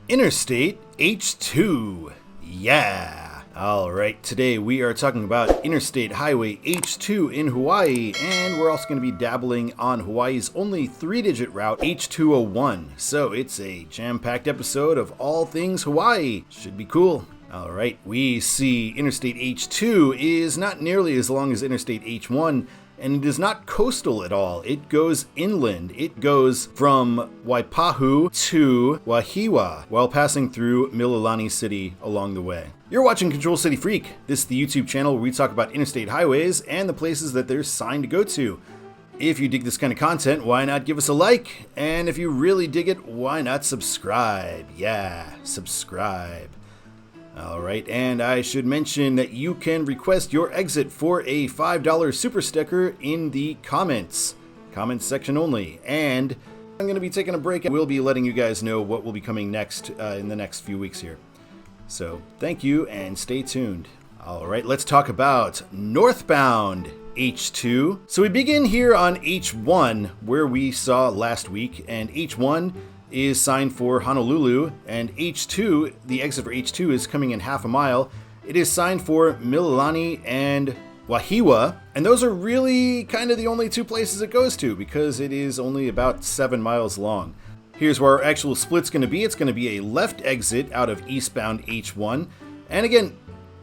Interstate H2. Yeah! Alright, today we are talking about Interstate Highway H2 in Hawaii, and we're also going to be dabbling on Hawaii's only 3-digit route, H201. So it's a jam-packed episode of all things Hawaii. Should be cool. Alright, we see Interstate H2 is not nearly as long as Interstate H1, and it is not coastal at all. It goes inland. It goes from Waipahu to Wahiawa while passing through Mililani City along the way. You're watching Control City Freak. This is the YouTube channel where we talk about interstate highways and the places that they're signed to go to. If you dig this kind of content, why not give us a like? And if you really dig it, why not subscribe? Yeah, subscribe. Alright, and I should mention that you can request your exit for a $5 super sticker in the comments section only. And I'm going to be taking a break and we'll be letting you guys know what will be coming next in the next few weeks here. So thank you and stay tuned. Alright, let's talk about northbound H2. So we begin here on H1 where we saw last week, and H1 is signed for Honolulu, and H2, the exit for H2 is coming in half a mile. It is signed for Mililani and Wahiawa, and those are really kind of the only two places it goes to because it is only about 7 miles long. Here's where our actual split's going to be. It's going to be a left exit out of eastbound H1, and again,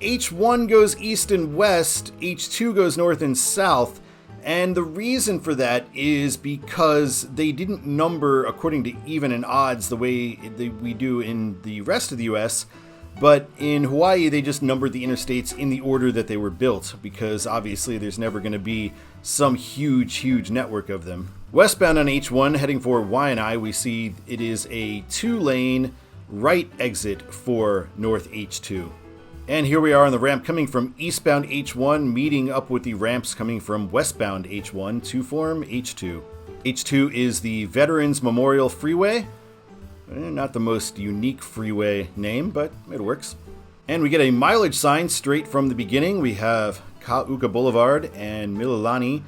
H1 goes east and west, H2 goes north and south. And the reason for that is because they didn't number according to even and odds the way we do in the rest of the US, but in Hawaii they just numbered the interstates in the order that they were built, because obviously there's never going to be some huge network of them. Westbound on H1 heading for Waianae, we see it is a 2-lane right exit for North H2. And here we are on the ramp coming from eastbound H1, meeting up with the ramps coming from westbound H1 to form H2. H2 is the Veterans Memorial Freeway. Not the most unique freeway name, but it works. And we get a mileage sign straight from the beginning. We have Ka'uka Boulevard and Mililani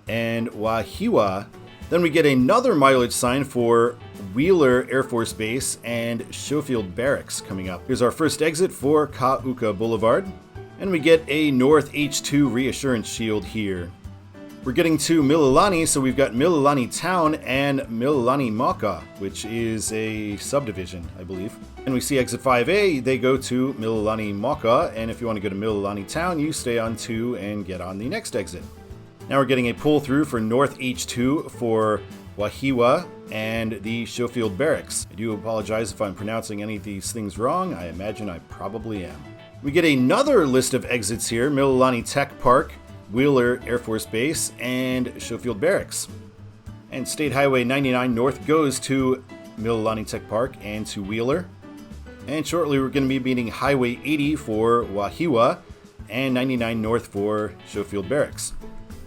and Wahiawa. Then we get another mileage sign for Wheeler Air Force Base and Schofield Barracks coming up. Here's our first exit for Ka'uka Boulevard. And we get a North H2 reassurance shield here. We're getting to Mililani, so we've got Mililani Town and Mililani Maka, which is a subdivision, I believe. And we see exit 5A, they go to Mililani Maka, and if you want to go to Mililani Town, you stay on 2 and get on the next exit. Now we're getting a pull through for North H2 for Wahiawa and the Schofield Barracks. I do apologize if I'm pronouncing any of these things wrong. I imagine I probably am. We get another list of exits here: Mililani Tech Park, Wheeler Air Force Base, and Schofield Barracks. And State Highway 99 North goes to Mililani Tech Park and to Wheeler. And shortly we're going to be meeting Highway 80 for Wahiawa and 99 North for Schofield Barracks.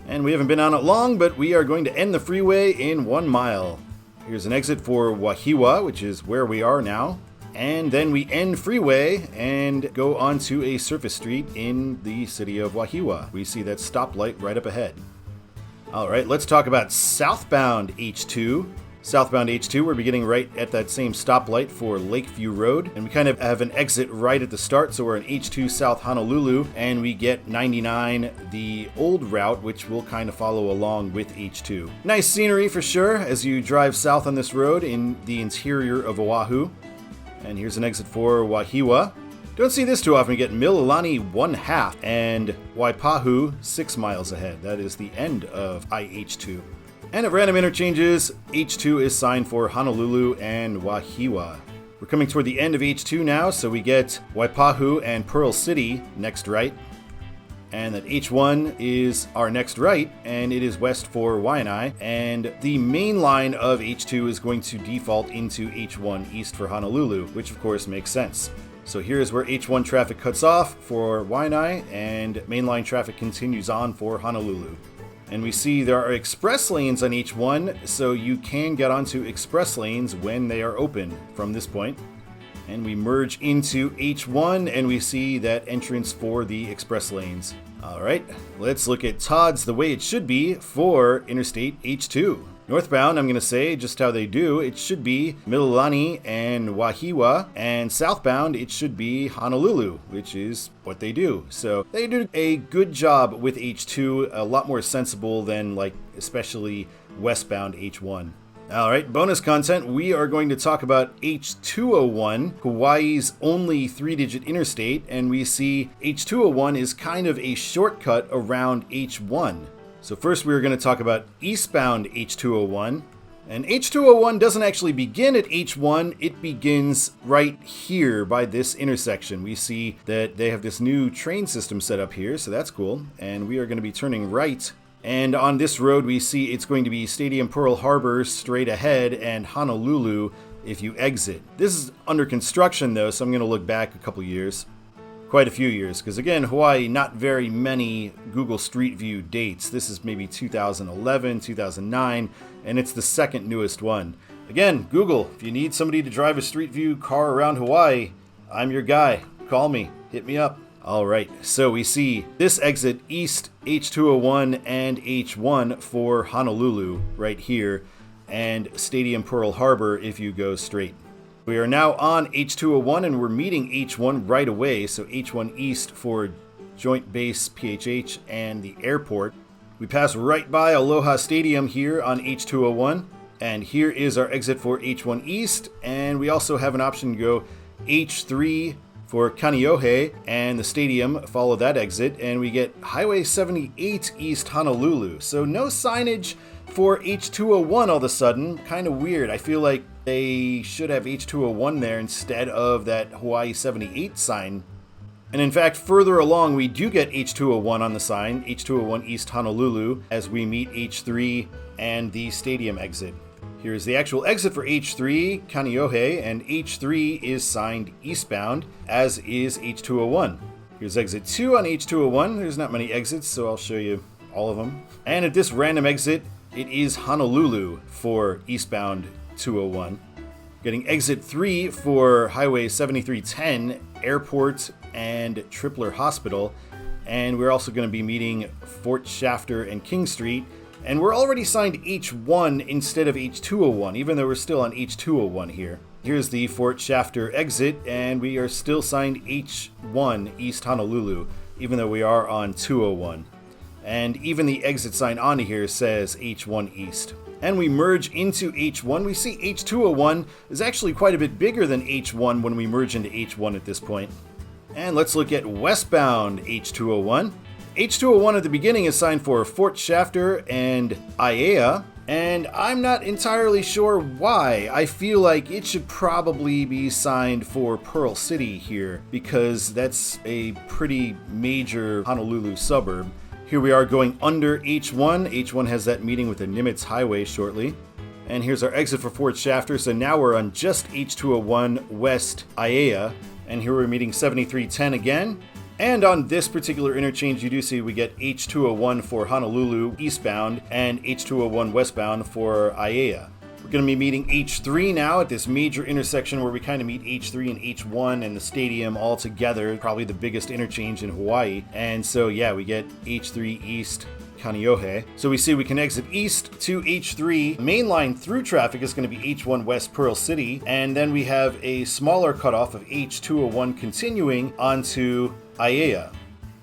And we haven't been on it long, but we are going to end the freeway in 1 mile. Here's an exit for Wahiawa, which is where we are now. And then we end freeway and go onto a surface street in the city of Wahiawa. We see that stoplight right up ahead. Alright, let's talk about southbound H2. Southbound H2, we're beginning right at that same stoplight for Lakeview Road, and we kind of have an exit right at the start, so we're in H2 South Honolulu, and we get 99, the old route, which will kind of follow along with H2. Nice scenery for sure as you drive south on this road in the interior of Oahu. And here's an exit for Wahiawa. Don't see this too often. We get Mililani 1/2 and Waipahu 6 miles ahead. That is the end of IH2. And at random interchanges, H2 is signed for Honolulu and Wahiawa. We're coming toward the end of H2 now, so we get Waipahu and Pearl City next right. And that H1 is our next right, and it is west for Waianae. And the main line of H2 is going to default into H1 east for Honolulu, which of course makes sense. So here's where H1 traffic cuts off for Waianae, and mainline traffic continues on for Honolulu. And we see there are express lanes on H1, so you can get onto express lanes when they are open from this point. And we merge into H1 and we see that entrance for the express lanes. Alright, let's look at TODS the way it should be for Interstate H2. Northbound, I'm going to say just how they do. It should be Mililani and Wahiwa, and southbound, it should be Honolulu, which is what they do. So they do a good job with H2, a lot more sensible than like especially westbound H1. Alright, bonus content, we are going to talk about H201, Hawaii's only 3-digit interstate, and we see H201 is kind of a shortcut around H1. So first we're going to talk about eastbound H201, and H201 doesn't actually begin at H1, it begins right here by this intersection. We see that they have this new train system set up here, so that's cool, and we are going to be turning right. And on this road we see it's going to be Stadium Pearl Harbor straight ahead and Honolulu if you exit. This is under construction though, so I'm going to look back a couple years. Quite a few years, because again, Hawaii, not very many Google Street View dates. This is maybe 2011, 2009, and it's the second newest one. Again, Google, if you need somebody to drive a Street View car around Hawaii, I'm your guy. Call me, hit me up. Alright, so we see this exit east H201 and H1 for Honolulu right here, and Stadium Pearl Harbor if you go straight. We are now on H201 and we're meeting H1 right away, so H1 East for Joint Base PHH and the airport. We pass right by Aloha Stadium here on H201, and here is our exit for H1 East, and we also have an option to go H3 for Kaneohe and the stadium, follow that exit, and we get Highway 78 East Honolulu. So no signage for H201 all of a sudden, kind of weird. I feel like they should have H201 there instead of that Hawaii 78 sign. And in fact, further along, we do get H201 on the sign, H201 East Honolulu, as we meet H3 and the stadium exit. Here's the actual exit for H3, Kaneohe, and H3 is signed eastbound, as is H201. Here's exit 2 on H201. There's not many exits, so I'll show you all of them. And at this random exit, it is Honolulu for eastbound 201. Getting exit 3 for Highway 7310, Airport and Tripler Hospital. And we're also going to be meeting Fort Shafter and King Street. And we're already signed H1 instead of H201, even though we're still on H201 here. Here's the Fort Shafter exit, and we are still signed H1 East Honolulu, even though we are on 201. And even the exit sign on here says H1 East. And we merge into H1. We see H201 is actually quite a bit bigger than H1 when we merge into H1 at this point. And let's look at westbound H201. H201 at the beginning is signed for Fort Shafter and Aiea, and I'm not entirely sure why. I feel like it should probably be signed for Pearl City here, because that's a pretty major Honolulu suburb. Here we are going under H1. H1 has that meeting with the Nimitz Highway shortly. And here's our exit for Fort Shafter, so now we're on just H201 West Aiea, and here we're meeting 7310 again. And on this particular interchange, you do see we get H201 for Honolulu eastbound and H201 westbound for Aiea. We're going to be meeting H3 now at this major intersection where we kind of meet H3 and H1 and the stadium all together, probably the biggest interchange in Hawaii. And so, yeah, we get H3 East Kaneohe. So we see we can exit east to H3. Mainline through traffic is going to be H1 West Pearl City. And then we have a smaller cutoff of H201 continuing onto Aiea.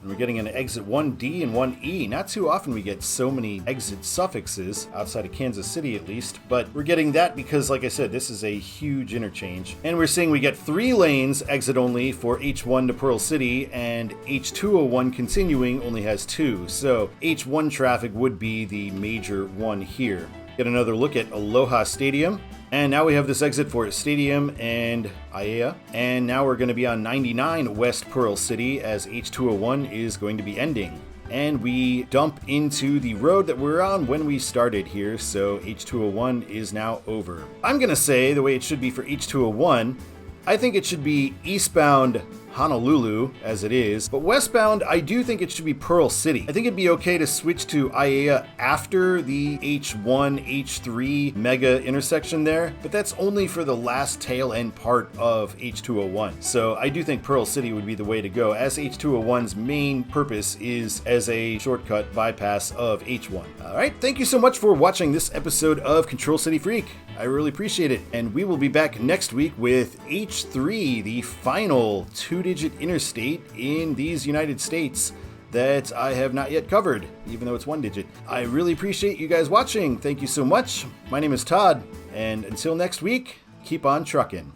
And we're getting an exit 1D and 1E. Not too often we get so many exit suffixes, outside of Kansas City at least, but we're getting that because, like I said, this is a huge interchange. And we're seeing we get 3 lanes exit only for H1 to Pearl City, and H201 continuing only has 2. So H1 traffic would be the major one here. Get another look at Aloha Stadium. And now we have this exit for Stadium and Aiea. And now we're going to be on 99 West Pearl City as H201 is going to be ending. And we dump into the road that we're on when we started here, so H201 is now over. I'm going to say the way it should be for H201, I think it should be eastbound Honolulu as it is, but westbound, I do think it should be Pearl City. I think it'd be okay to switch to Aiea after the H1, H3 mega intersection there, but that's only for the last tail end part of H201. So I do think Pearl City would be the way to go, as H201's main purpose is as a shortcut bypass of H1. All right, thank you so much for watching this episode of Control City Freak. I really appreciate it, and we will be back next week with H3, the final two-digit interstate in these United States that I have not yet covered, even though it's one digit. I really appreciate you guys watching. Thank you so much. My name is Todd, and until next week, keep on trucking.